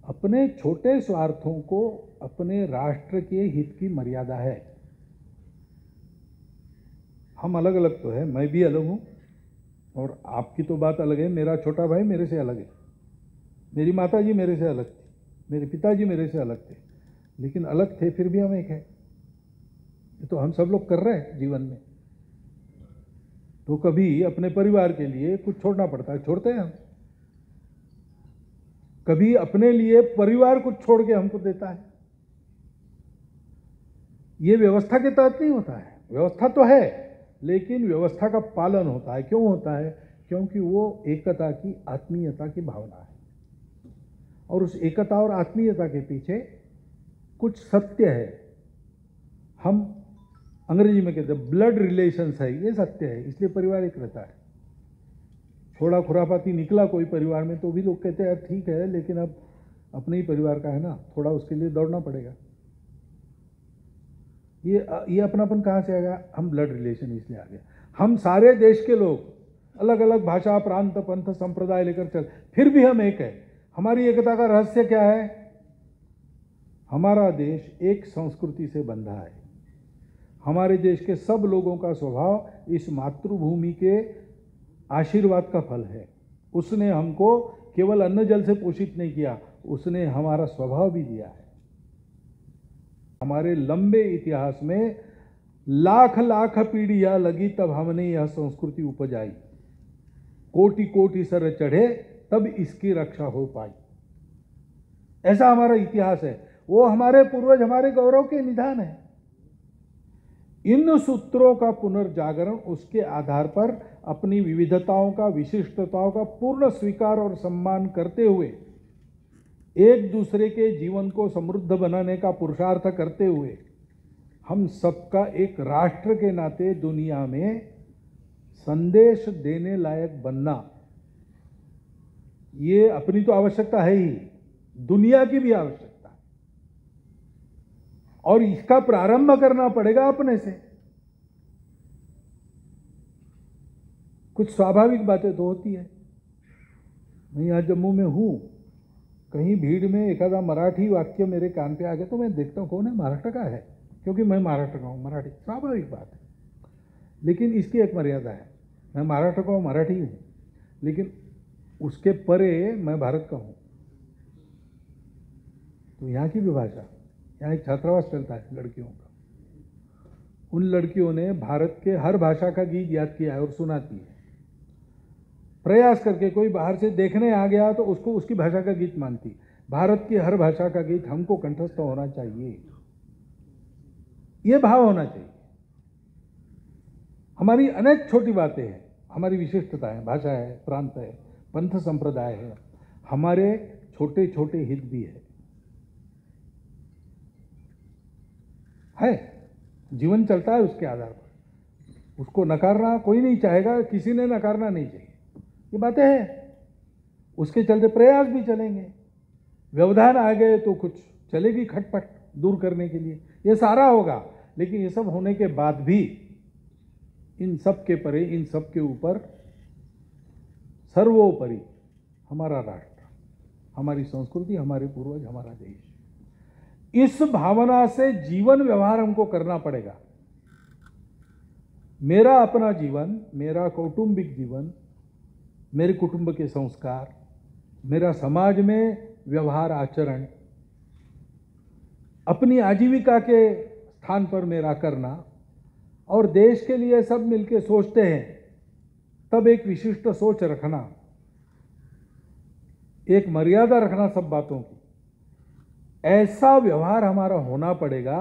अपने छोटे स्वार्थों को अपने राष्ट्र के हित की मर्यादा है। हम अलग अलग तो है, मैं भी अलग हूं और आपकी तो बात अलग है। मेरा छोटा भाई मेरे से अलग है, मेरी माता जी मेरे से अलग थी, मेरे पिताजी मेरे से अलग थे, लेकिन अलग थे फिर भी हम एक है। ये तो हम सब लोग कर रहे हैं जीवन में। तो कभी अपने परिवार के लिए कुछ छोड़ना पड़ता है, छोड़ते हैं हम। कभी अपने लिए परिवार कुछ छोड़ के हमको देता है। ये व्यवस्था के तहत नहीं होता है। व्यवस्था तो है, लेकिन व्यवस्था का पालन होता है। क्यों होता है? क्योंकि वो एकता की, आत्मीयता की भावना है, और उस एकता और आत्मीयता के पीछे कुछ सत्य है। हम अंग्रेजी में कहते हैं ब्लड रिलेशंस है, ये सत्य है, इसलिए परिवार एक रहता है। थोड़ा खुरापाती निकला कोई परिवार में तो भी लोग कहते हैं यार ठीक है, लेकिन अब अपने ही परिवार का है ना, थोड़ा उसके लिए दौड़ना पड़ेगा। ये अपनापन कहाँ से आ गया? हम ब्लड रिलेशन इसलिए आ गया। हम सारे देश के लोग अलग अलग भाषा, प्रांत, पंथ, संप्रदाय लेकर चल, फिर भी हम एक है। हमारी एकता का रहस्य क्या है? हमारा देश एक संस्कृति से बंधा है। हमारे देश के सब लोगों का स्वभाव इस मातृभूमि के आशीर्वाद का फल है। उसने हमको केवल अन्न जल से पोषित नहीं किया, उसने हमारा स्वभाव भी दिया है। हमारे लंबे इतिहास में लाख लाख पीढ़ियां लगी तब हमने यह संस्कृति उपजाई। कोटि कोटि सर चढ़े तब इसकी रक्षा हो पाई। ऐसा हमारा इतिहास है। वो हमारे पूर्वज, हमारे गौरव के निधान है। इन सूत्रों का पुनर्जागरण, उसके आधार पर अपनी विविधताओं का, विशिष्टताओं का पूर्ण स्वीकार और सम्मान करते हुए, एक दूसरे के जीवन को समृद्ध बनाने का पुरुषार्थ करते हुए, हम सबका एक राष्ट्र के नाते दुनिया में संदेश देने लायक बनना, ये अपनी तो आवश्यकता है ही, दुनिया की भी आवश्यकता है। और इसका प्रारंभ करना पड़ेगा अपने से। कुछ स्वाभाविक बातें तो होती है। मैं यहाँ जम्मू में हूँ, कहीं भीड़ में एखादा मराठी वाक्य मेरे कान पे आ गया तो मैं देखता हूँ कौन है, महाराष्ट्र का है, क्योंकि मैं महाराष्ट्र का हूँ, मराठी, स्वाभाविक बात है। लेकिन इसकी एक मर्यादा है। मैं महाराष्ट्र का हूँ, मराठी हूँ, लेकिन उसके परे मैं भारत का हूँ। तो यहाँ की भी भाषा, यहाँ एक छात्रावास चलता है लड़कियों का, उन लड़कियों ने भारत के हर भाषा का गीत याद किया है और सुनाती है। प्रयास करके कोई बाहर से देखने आ गया तो उसको उसकी भाषा का गीत मानती। भारत की हर भाषा का गीत हमको कंठस्थ होना चाहिए, ये भाव होना चाहिए। हमारी अनेक छोटी बातें हैं, हमारी विशिष्टता है, भाषा है, प्रांत है, पंथ संप्रदाय है, हमारे छोटे छोटे हित भी है। जीवन चलता है उसके आधार पर, उसको नकारना कोई नहीं चाहेगा, किसी ने नकारना नहीं चाहिए, ये बातें हैं। उसके चलते प्रयास भी चलेंगे। व्यवधान आ गए तो कुछ चलेगी खटपट दूर करने के लिए, ये सारा होगा। लेकिन ये सब होने के बाद भी इन सब के परे, इन सब के ऊपर सर्वोपरि हमारा राष्ट्र, हमारी संस्कृति, हमारे पूर्वज, हमारा देश। इस भावना से जीवन व्यवहार हमको करना पड़ेगा। मेरा अपना जीवन, मेरा कौटुंबिक जीवन, मेरे कुटुंब के संस्कार, मेरा समाज में व्यवहार आचरण, अपनी आजीविका के स्थान पर मेरा करना, और देश के लिए सब मिलके सोचते हैं तब एक विशिष्ट सोच रखना, एक मर्यादा रखना सब बातों की, ऐसा व्यवहार हमारा होना पड़ेगा।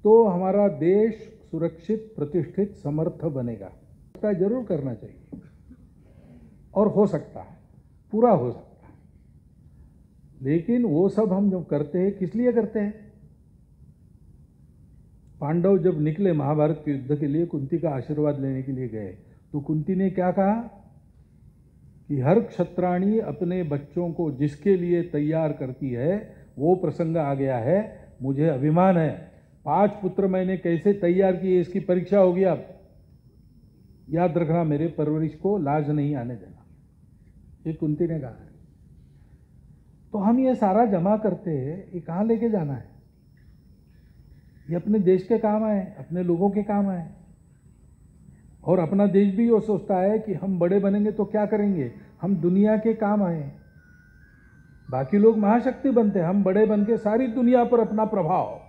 तो हमारा देश सुरक्षित, प्रतिष्ठित, समर्थ बनेगा। जरूर करना चाहिए और हो सकता है, पूरा हो सकता है। लेकिन वो सब हम जो करते हैं किस लिए करते हैं? पांडव जब निकले महाभारत के युद्ध के लिए, कुंती का आशीर्वाद लेने के लिए गए, तो कुंती ने क्या कहा कि हर क्षत्राणी अपने बच्चों को जिसके लिए तैयार करती है, वो प्रसंग आ गया है, मुझे अभिमान है। 5 पुत्र मैंने कैसे तैयार किए, इसकी परीक्षा होगी। अब याद रखना, मेरे परवरिश को लाज नहीं आने देना, ये कुंती ने कहा है। तो हम ये सारा जमा करते हैं, ये कहाँ लेके जाना है? ये अपने देश के काम आए, अपने लोगों के काम आए। और अपना देश भी वो सोचता है कि हम बड़े बनेंगे तो क्या करेंगे, हम दुनिया के काम आए। बाकी लोग महाशक्ति बनते हैं, हम बड़े बन के सारी दुनिया पर अपना प्रभाव।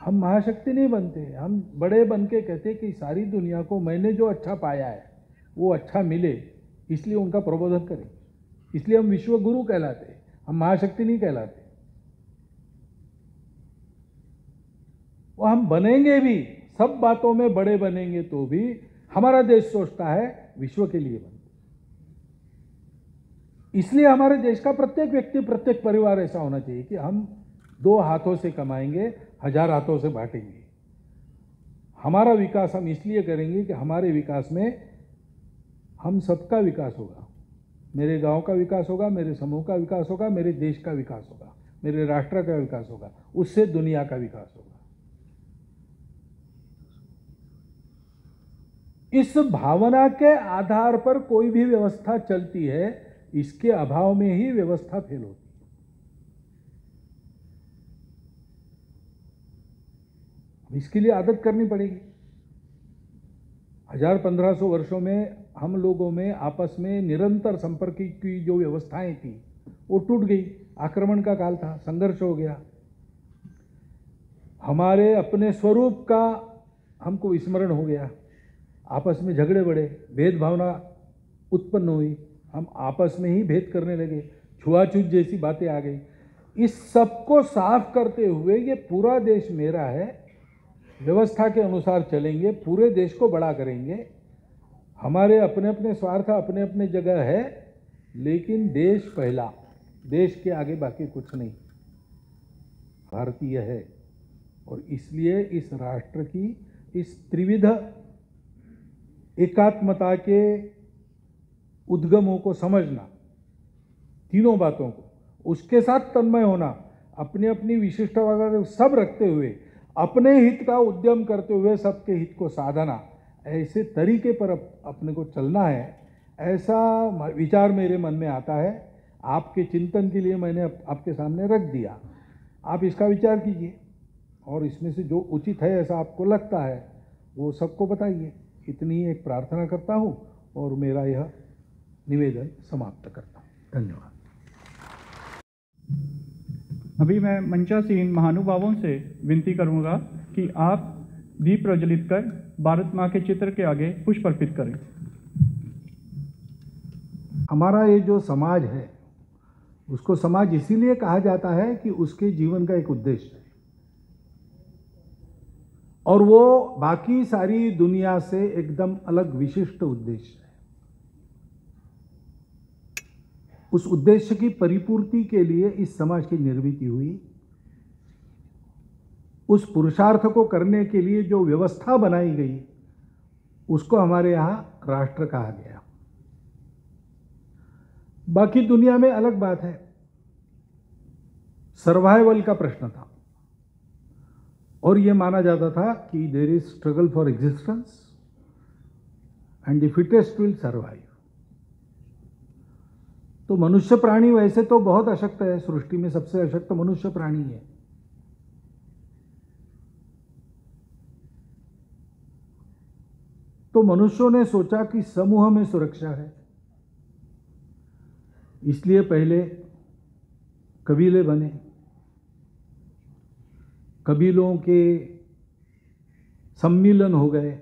हम महाशक्ति नहीं बनते, हम बड़े बन के कहते कि सारी दुनिया को मैंने जो अच्छा पाया है वो अच्छा मिले, इसलिए उनका प्रबोधन करें। इसलिए हम विश्व गुरु कहलाते हैं, हम महाशक्ति नहीं कहलाते। वो हम बनेंगे भी, सब बातों में बड़े बनेंगे तो भी हमारा देश सोचता है विश्व के लिए बनते। इसलिए हमारे देश का प्रत्येक व्यक्ति, प्रत्येक परिवार ऐसा होना चाहिए कि हम 2 हाथों से कमाएंगे, 1000 हाथों से बांटेंगे। हमारा विकास हम इसलिए करेंगे कि हमारे विकास में हम सबका विकास होगा। मेरे गांव का विकास होगा, मेरे समूह का विकास होगा, मेरे देश का विकास होगा, मेरे राष्ट्र का विकास होगा, उससे दुनिया का विकास होगा। इस भावना के आधार पर कोई भी व्यवस्था चलती है, इसके अभाव में ही व्यवस्था फेल होती है। इसके लिए आदत करनी पड़ेगी। 1000-1500 वर्षों में हम लोगों में आपस में निरंतर संपर्क की जो व्यवस्थाएं थी वो टूट गई। आक्रमण का काल था, संघर्ष हो गया, हमारे अपने स्वरूप का हमको विस्मरण हो गया, आपस में झगड़े बढ़े, भेद भावना उत्पन्न हुई, हम आपस में ही भेद करने लगे, छुआछूत जैसी बातें आ गई। इस सब को साफ करते हुए ये पूरा देश मेरा है, व्यवस्था के अनुसार चलेंगे, पूरे देश को बड़ा करेंगे। हमारे अपने अपने स्वार्थ अपने अपने जगह है, लेकिन देश पहला, देश के आगे बाकी कुछ नहीं। भारतीय है और इसलिए इस राष्ट्र की इस त्रिविध एकात्मता के उद्गमों को समझना, तीनों बातों को, उसके साथ तन्मय होना, अपनी अपनी विशिष्टता सब रखते हुए अपने हित का उद्यम करते हुए सबके हित को साधना, ऐसे तरीके पर अपने को चलना है। ऐसा विचार मेरे मन में आता है। आपके चिंतन के लिए मैंने आपके सामने रख दिया। आप इसका विचार कीजिए और इसमें से जो उचित है, ऐसा आपको लगता है, वो सबको बताइए। इतनी ही एक प्रार्थना करता हूँ और मेरा यह निवेदन समाप्त करता हूँ। धन्यवाद। अभी मैं मंचासीन महानुभावों से विनती करूंगा कि आप दीप प्रज्वलित कर भारत माँ के चित्र के आगे पुष्प अर्पित करें। हमारा ये जो समाज है, उसको समाज इसीलिए कहा जाता है कि उसके जीवन का एक उद्देश्य है और वो बाकी सारी दुनिया से एकदम अलग विशिष्ट उद्देश्य है। उस उद्देश्य की परिपूर्ति के लिए इस समाज की निर्मिति हुई। उस पुरुषार्थ को करने के लिए जो व्यवस्था बनाई गई, उसको हमारे यहाँ राष्ट्र कहा गया। बाकी दुनिया में अलग बात है, सर्वाइवल का प्रश्न था और यह माना जाता था कि there is struggle for existence and the fittest will survive. तो मनुष्य प्राणी वैसे तो बहुत अशक्त है, सृष्टि में सबसे अशक्त मनुष्य प्राणी है। तो मनुष्यों ने सोचा कि समूह में सुरक्षा है, इसलिए पहले कबीले बने, कबीलों के सम्मिलन हो गए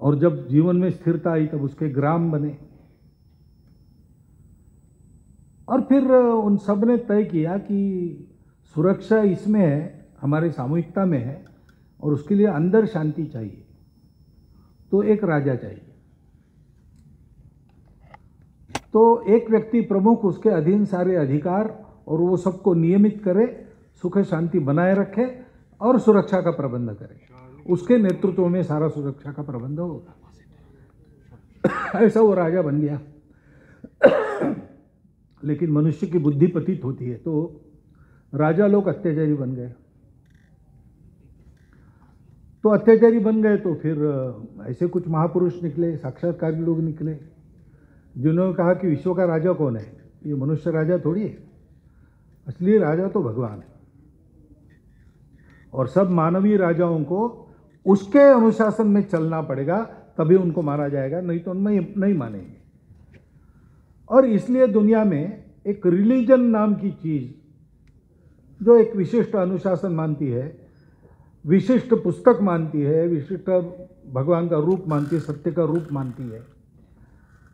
और जब जीवन में स्थिरता आई तब उसके ग्राम बने और फिर उन सब ने तय किया कि सुरक्षा इसमें है, हमारी सामूहिकता में है और उसके लिए अंदर शांति चाहिए, तो एक राजा चाहिए। तो एक व्यक्ति प्रमुख, उसके अधीन सारे अधिकार और वो सबको नियमित करे, सुख शांति बनाए रखे और सुरक्षा का प्रबंध करे, उसके नेतृत्व में सारा सुरक्षा का प्रबंध होगा। ऐसा वो राजा बन गया। लेकिन मनुष्य की बुद्धि पतित होती है, तो राजा लोग अत्याचारी बन गए। तो अत्याचारी बन गए तो फिर ऐसे कुछ महापुरुष निकले, साक्षात्कारी लोग निकले, जिन्होंने कहा कि विश्व का राजा कौन है, ये मनुष्य राजा थोड़ी है, असली राजा तो भगवान है और सब मानवीय राजाओं को उसके अनुशासन में चलना पड़ेगा, तभी उनको माना जाएगा, नहीं तो नहीं मानेंगे। और इसलिए दुनिया में एक रिलीजन नाम की चीज, जो एक विशिष्ट अनुशासन मानती है, विशिष्ट पुस्तक मानती है, विशिष्ट भगवान का रूप मानती है, सत्य का रूप मानती है,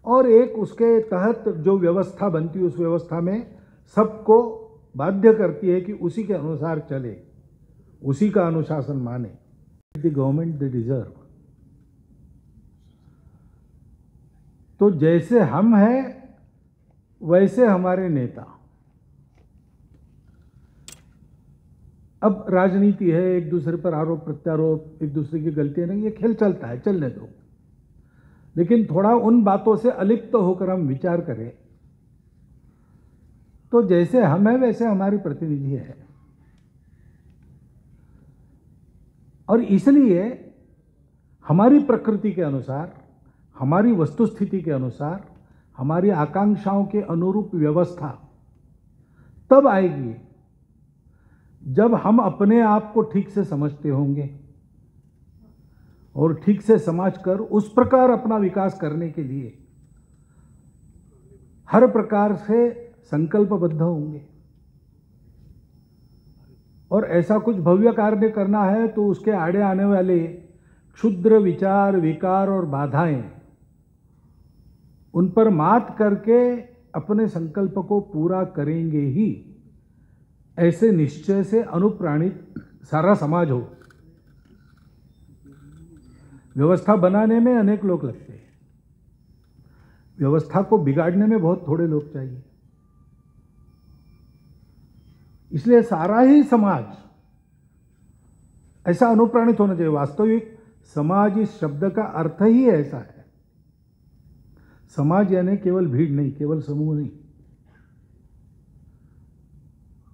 और एक उसके तहत जो व्यवस्था बनती है, उस व्यवस्था में सबको बाध्य करती है कि उसी के अनुसार चले, उसी का अनुशासन माने। द गवर्नमेंट दे डिजर्व, तो जैसे हम हैं वैसे हमारे नेता। अब राजनीति है, एक दूसरे पर आरोप प्रत्यारोप, एक दूसरे की गलतियां नहीं, ये खेल चलता है, चलने दो। लेकिन थोड़ा उन बातों से अलिप्त होकर हम विचार करें तो जैसे हम हैं वैसे हमारी प्रतिनिधि है। और इसलिए हमारी प्रकृति के अनुसार, हमारी वस्तुस्थिति के अनुसार, हमारी आकांक्षाओं के अनुरूप व्यवस्था तब आएगी जब हम अपने आप को ठीक से समझते होंगे और ठीक से समझकर उस प्रकार अपना विकास करने के लिए हर प्रकार से संकल्पबद्ध होंगे। और ऐसा कुछ भव्य कार्य करना है तो उसके आड़े आने वाले क्षुद्र विचार, विकार और बाधाएं, उन पर मात करके अपने संकल्प को पूरा करेंगे ही, ऐसे निश्चय से अनुप्राणित सारा समाज हो। व्यवस्था बनाने में अनेक लोग लगते हैं, व्यवस्था को बिगाड़ने में बहुत थोड़े लोग चाहिए। इसलिए सारा ही समाज ऐसा अनुप्राणित होना चाहिए। वास्तविक समाज इस शब्द का अर्थ ही ऐसा है। समाज यानी केवल भीड़ नहीं, केवल समूह नहीं।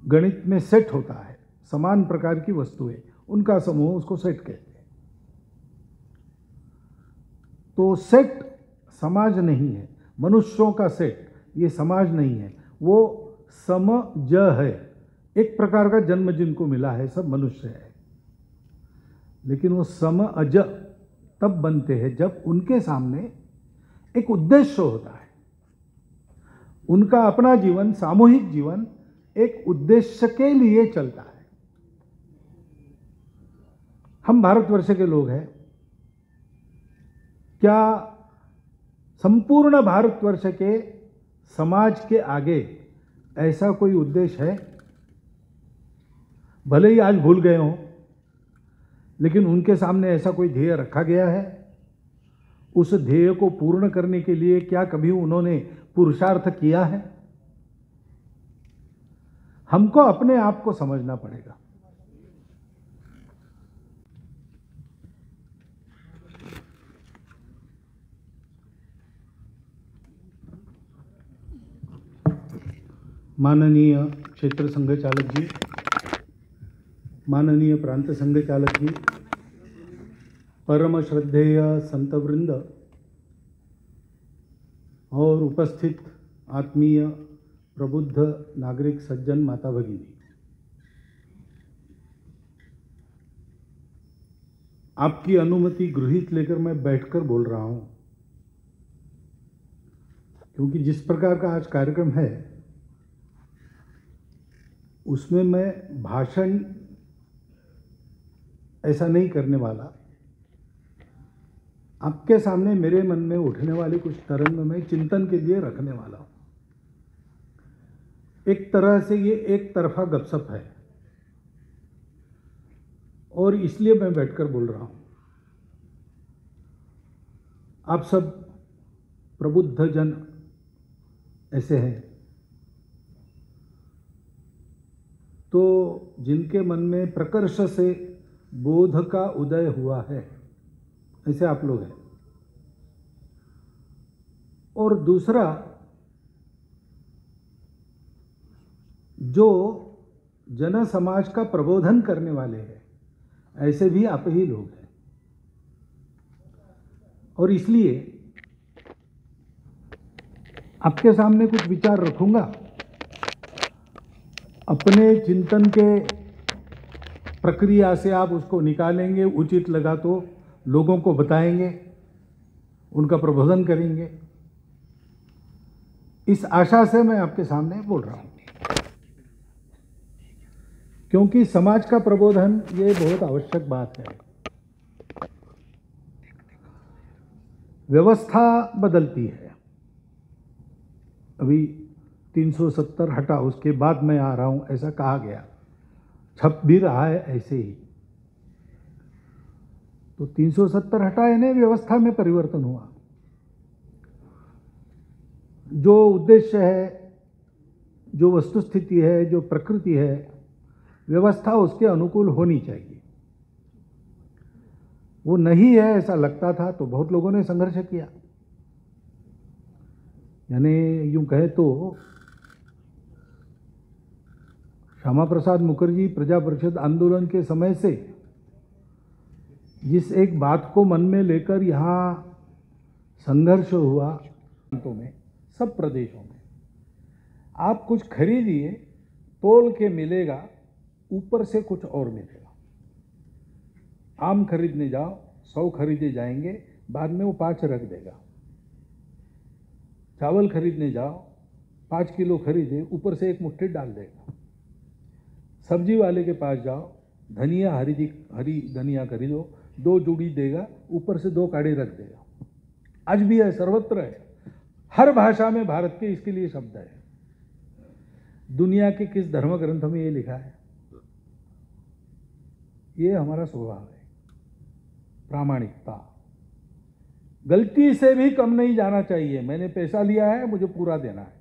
गणित में सेट होता है, समान प्रकार की वस्तुएं, उनका समूह, उसको सेट कहते हैं। तो सेट समाज नहीं है, मनुष्यों का सेट ये समाज नहीं है, वो समज है। एक प्रकार का जन्म जिनको मिला है, सब मनुष्य है। लेकिन वो समअज तब बनते हैं जब उनके सामने एक उद्देश्य होता है। उनका अपना जीवन, सामूहिक जीवन एक उद्देश्य के लिए चलता है। हम भारतवर्ष के लोग हैं, क्या संपूर्ण भारतवर्ष के समाज के आगे ऐसा कोई उद्देश्य है? भले ही आज भूल गए हों, लेकिन उनके सामने ऐसा कोई ध्येय रखा गया है? उस ध्येय को पूर्ण करने के लिए क्या कभी उन्होंने पुरुषार्थ किया है? हमको अपने आप को समझना पड़ेगा। माननीय क्षेत्र संघ चालक जी, माननीय प्रांत संघ चालक जी, परम श्रद्धेय संतवृंद और उपस्थित आत्मीय प्रबुद्ध नागरिक सज्जन माता भगिनी, आपकी अनुमति गृहीत लेकर मैं बैठकर बोल रहा हूं, क्योंकि जिस प्रकार का आज कार्यक्रम है उसमें मैं भाषण ऐसा नहीं करने वाला। आपके सामने मेरे मन में उठने वाले कुछ तरंग में चिंतन के लिए रखने वाला हूं। एक तरह से ये एक तरफा गपशप है और इसलिए मैं बैठकर बोल रहा हूं। आप सब प्रबुद्ध जन ऐसे हैं तो जिनके मन में प्रकर्ष से बोध का उदय हुआ है, ऐसे आप लोग हैं। और दूसरा, जो जन समाज का प्रबोधन करने वाले हैं, ऐसे भी आप ही लोग हैं। और इसलिए आपके सामने कुछ विचार रखूंगा, अपने चिंतन के प्रक्रिया से आप उसको निकालेंगे, उचित लगा तो लोगों को बताएंगे, उनका प्रबोधन करेंगे। इस आशा से मैं आपके सामने बोल रहा हूं, क्योंकि समाज का प्रबोधन ये बहुत आवश्यक बात है। व्यवस्था बदलती है, अभी 370 हटा, उसके बाद मैं आ रहा हूं, ऐसा कहा गया, छप भी रहा है ऐसे ही। तो 370 हटा यानी व्यवस्था में परिवर्तन हुआ। जो उद्देश्य है, जो वस्तुस्थिति है, जो प्रकृति है, व्यवस्था उसके अनुकूल होनी चाहिए। वो नहीं है ऐसा लगता था तो बहुत लोगों ने संघर्ष किया। यानी यूं कहे तो श्यामा प्रसाद मुखर्जी प्रजा परिषद आंदोलन के समय से जिस एक बात को मन में लेकर यहाँ संघर्ष हुआ, प्रांतों में, सब प्रदेशों में, आप कुछ खरीदिए, तोल के मिलेगा, ऊपर से कुछ और मिलेगा। आम खरीदने जाओ, 100 खरीदे जाएंगे, बाद में वो 5 रख देगा। चावल खरीदने जाओ, 5 किलो खरीदे, ऊपर से 1 मुट्ठी डाल देगा। सब्जी वाले के पास जाओ, धनिया, हरी धनिया खरीदो, 2 जूड़ी देगा, ऊपर से 2 काढ़े रख देगा। आज भी है, सर्वत्र है, हर भाषा में भारत के इसके लिए शब्द है। दुनिया के किस धर्म ग्रंथ में ये लिखा है? ये हमारा स्वभाव है, प्रामाणिकता। गलती से भी कम नहीं जाना चाहिए। मैंने पैसा लिया है, मुझे पूरा देना है,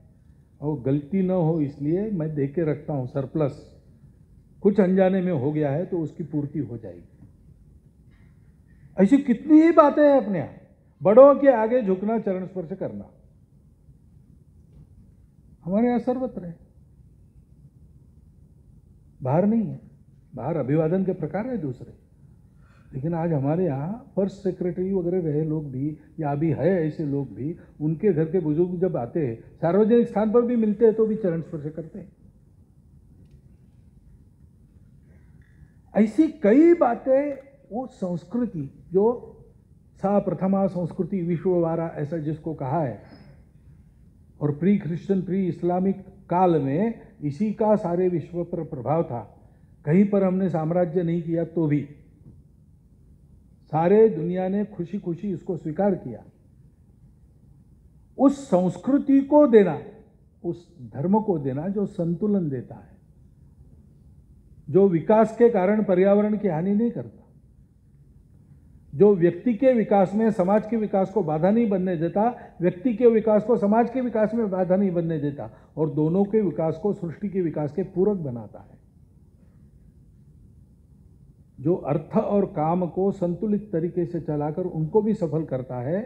और गलती न हो इसलिए मैं दे के रखता हूं सरप्लस। कुछ अनजाने में हो गया है तो उसकी पूर्ति हो जाएगी। ऐसी कितनी ही बातें हैं अपने यहाँ। बड़ों के आगे झुकना, चरण स्पर्श करना हमारे यहाँ सर्वत्र है, बाहर नहीं है। बाहर अभिवादन के प्रकार है दूसरे, लेकिन आज हमारे यहाँ फर्स्ट सेक्रेटरी वगैरह रहे लोग भी, या अभी है ऐसे लोग भी, उनके घर के बुजुर्ग जब आते हैं, सार्वजनिक स्थान पर भी मिलते हैं तो भी चरण स्पर्श करते हैं। ऐसी कई बातें, वो संस्कृति जो सा प्रथमा संस्कृति विश्ववारा ऐसा जिसको कहा है, और प्री क्रिश्चियन प्री इस्लामिक काल में इसी का सारे विश्व पर प्रभाव था। कहीं पर हमने साम्राज्य नहीं किया तो भी सारे दुनिया ने खुशी खुशी इसको स्वीकार किया। उस संस्कृति को देना, उस धर्म को देना जो संतुलन देता है, जो विकास के कारण पर्यावरण की हानि नहीं करता, जो व्यक्ति के विकास में समाज के विकास को बाधा नहीं बनने देता, व्यक्ति के विकास को समाज के विकास में बाधा नहीं बनने देता, और दोनों के विकास को सृष्टि के विकास के पूरक बनाता है। जो अर्थ और काम को संतुलित तरीके से चलाकर उनको भी सफल करता है।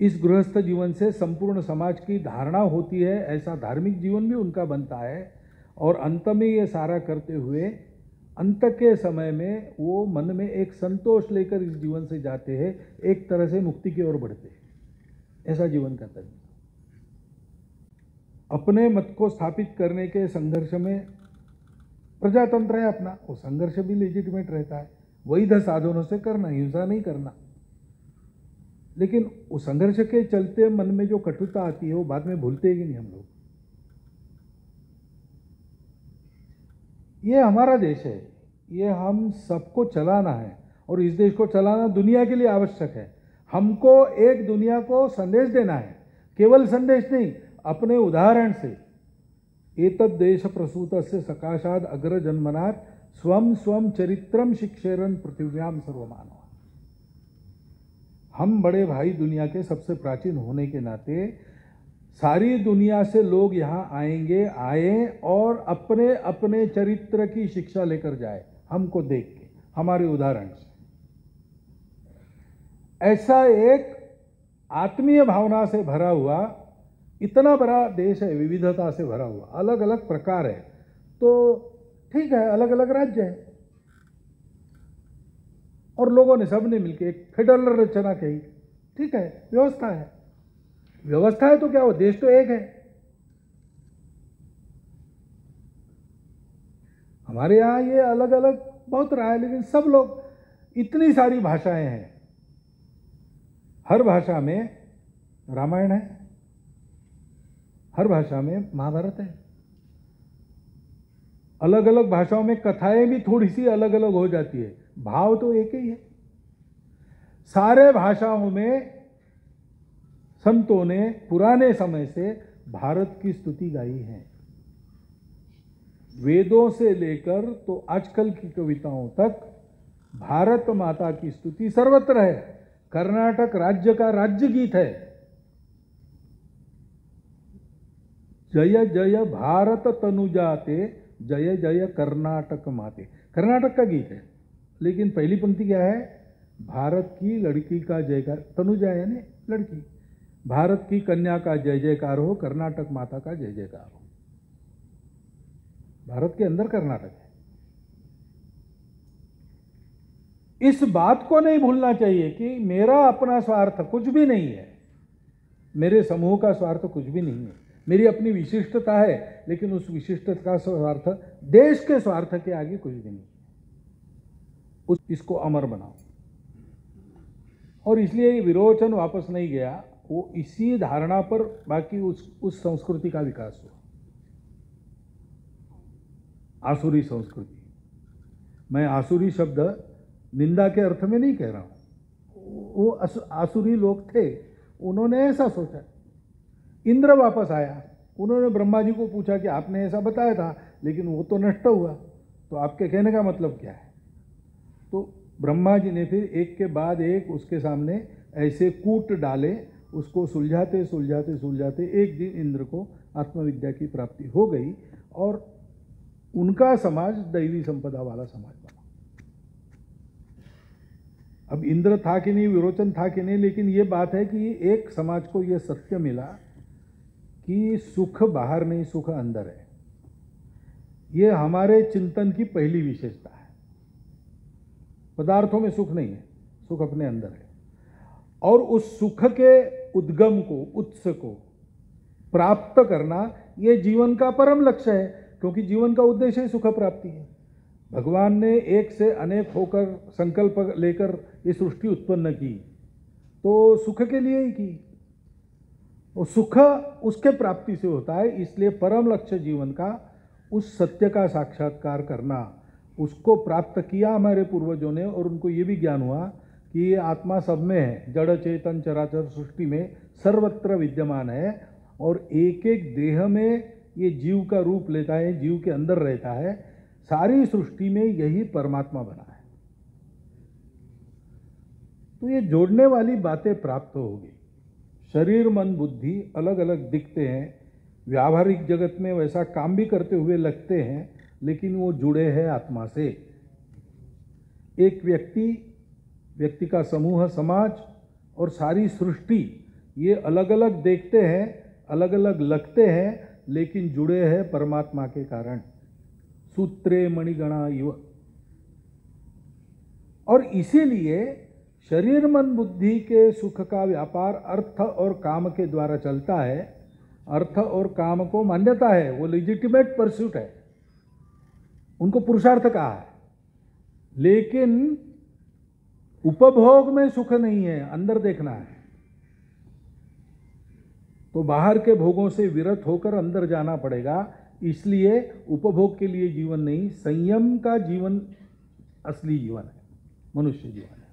इस गृहस्थ जीवन से संपूर्ण समाज की धारणा होती है, ऐसा धार्मिक जीवन भी उनका बनता है, और अंत में ये सारा करते हुए अंत के समय में वो मन में एक संतोष लेकर इस जीवन से जाते हैं, एक तरह से मुक्ति की ओर बढ़ते हैं। ऐसा जीवन का तरीका। अपने मत को स्थापित करने के संघर्ष में प्रजातंत्र है अपना, वो संघर्ष भी लेजिटिमेट रहता है, वैध साधनों से करना, हिंसा नहीं करना। लेकिन उस संघर्ष के चलते मन में जो कटुता आती है वो बाद में भूलते ही नहीं हम लोग। ये हमारा देश है, ये हम सबको चलाना है, और इस देश को चलाना दुनिया के लिए आवश्यक है। हमको एक दुनिया को संदेश देना है, केवल संदेश नहीं, अपने उदाहरण से। एतद् देश प्रसूतस्य सकाशाद अग्र जन्मनात् स्वम स्वम चरित्रम शिक्षेरन पृथिव्याम सर्वमानव। हम बड़े भाई दुनिया के सबसे प्राचीन होने के नाते सारी दुनिया से लोग यहाँ आए और अपने अपने चरित्र की शिक्षा लेकर जाए, हमको देख के, हमारे उदाहरण से। ऐसा एक आत्मीय भावना से भरा हुआ इतना बड़ा देश है, विविधता से भरा हुआ, अलग अलग प्रकार है, तो ठीक है, अलग अलग राज्य है, और लोगों ने सबने मिलकर एक फेडरल रचना की, ठीक है, व्यवस्था है। व्यवस्था है तो क्या हो, देश तो एक है। हमारे यहाँ ये अलग अलग बहुत रहा है, लेकिन सब लोग, इतनी सारी भाषाएं हैं, हर भाषा में रामायण है, हर भाषा में महाभारत है। अलग अलग भाषाओं में कथाएं भी थोड़ी सी अलग अलग हो जाती है, भाव तो एक ही है। सारे भाषाओं में संतों ने पुराने समय से भारत की स्तुति गाई है। वेदों से लेकर तो आजकल की कविताओं तक भारत माता की स्तुति सर्वत्र है। कर्नाटक राज्य का राज्य गीत है, जय जय भारत तनुजाते, जय जय कर्नाटक माते। कर्नाटक का गीत है, लेकिन पहली पंक्ति क्या है? भारत की लड़की का जयकार, तनुजा यानी लड़की, भारत की कन्या का जय जयकार हो, कर्नाटक माता का जय जयकार हो। भारत के अंदर कर्नाटक है। इस बात को नहीं भूलना चाहिए कि मेरा अपना स्वार्थ कुछ भी नहीं है, मेरे समूह का स्वार्थ कुछ भी नहीं है, मेरी अपनी विशिष्टता है, लेकिन उस विशिष्टता का स्वार्थ देश के स्वार्थ के आगे कुछ भी नहीं। इसको अमर बनाओ। और इसलिए विरोचन वापस नहीं गया, वो इसी धारणा पर बाकी उस संस्कृति का विकास हुआ, आसुरी संस्कृति। मैं आसुरी शब्द निंदा के अर्थ में नहीं कह रहा हूं, वो आसुरी लोग थे, उन्होंने ऐसा सोचा। इंद्र वापस आया, उन्होंने ब्रह्मा जी को पूछा कि आपने ऐसा बताया था, लेकिन वो तो नष्ट हुआ, तो आपके कहने का मतलब क्या है? तो ब्रह्मा जी ने फिर एक के बाद एक उसके सामने ऐसे कूट डाले, उसको सुलझाते सुलझाते सुलझाते एक दिन इंद्र को आत्मविद्या की प्राप्ति हो गई और उनका समाज दैवी संपदा वाला समाज बना। अब इंद्र था कि नहीं, विरोचन था कि नहीं, लेकिन ये बात है कि एक समाज को ये सत्य मिला कि सुख बाहर नहीं, सुख अंदर है। ये हमारे चिंतन की पहली विशेषता है। पदार्थों में सुख नहीं है, सुख अपने अंदर है। और उस सुख के उद्गम को, उत्स को प्राप्त करना, ये जीवन का परम लक्ष्य है, क्योंकि जीवन का उद्देश्य ही सुख प्राप्ति है। भगवान ने एक से अनेक होकर संकल्प लेकर ये सृष्टि उत्पन्न की, तो सुख के लिए ही की। और सुख उसके प्राप्ति से होता है, इसलिए परम लक्ष्य जीवन का उस सत्य का साक्षात्कार करना, उसको प्राप्त किया हमारे पूर्वजों ने। और उनको ये भी ज्ञान हुआ कि ये आत्मा सब में है, जड़ चेतन चराचर सृष्टि में सर्वत्र विद्यमान है, और एक एक देह में ये जीव का रूप लेता है, जीव के अंदर रहता है। सारी सृष्टि में यही परमात्मा बना है। तो ये जोड़ने वाली बातें प्राप्त होगी। शरीर मन बुद्धि अलग अलग दिखते हैं, व्यावहारिक जगत में वैसा काम भी करते हुए लगते हैं, लेकिन वो जुड़े हैं आत्मा से। एक व्यक्ति का समूह, समाज और सारी सृष्टि, ये अलग अलग देखते हैं, अलग अलग लगते हैं, लेकिन जुड़े हैं परमात्मा के कारण। सूत्रे मणिगणा इव। और इसीलिए शरीर मन बुद्धि के सुख का व्यापार अर्थ और काम के द्वारा चलता है। अर्थ और काम को मान्यता है, वो लेजिटिमेट परस्यूट है, उनको पुरुषार्थ कहा है। लेकिन उपभोग में सुख नहीं है, अंदर देखना है। तो बाहर के भोगों से विरत होकर अंदर जाना पड़ेगा। इसलिए उपभोग के लिए जीवन नहीं, संयम का जीवन असली जीवन है, मनुष्य जीवन है।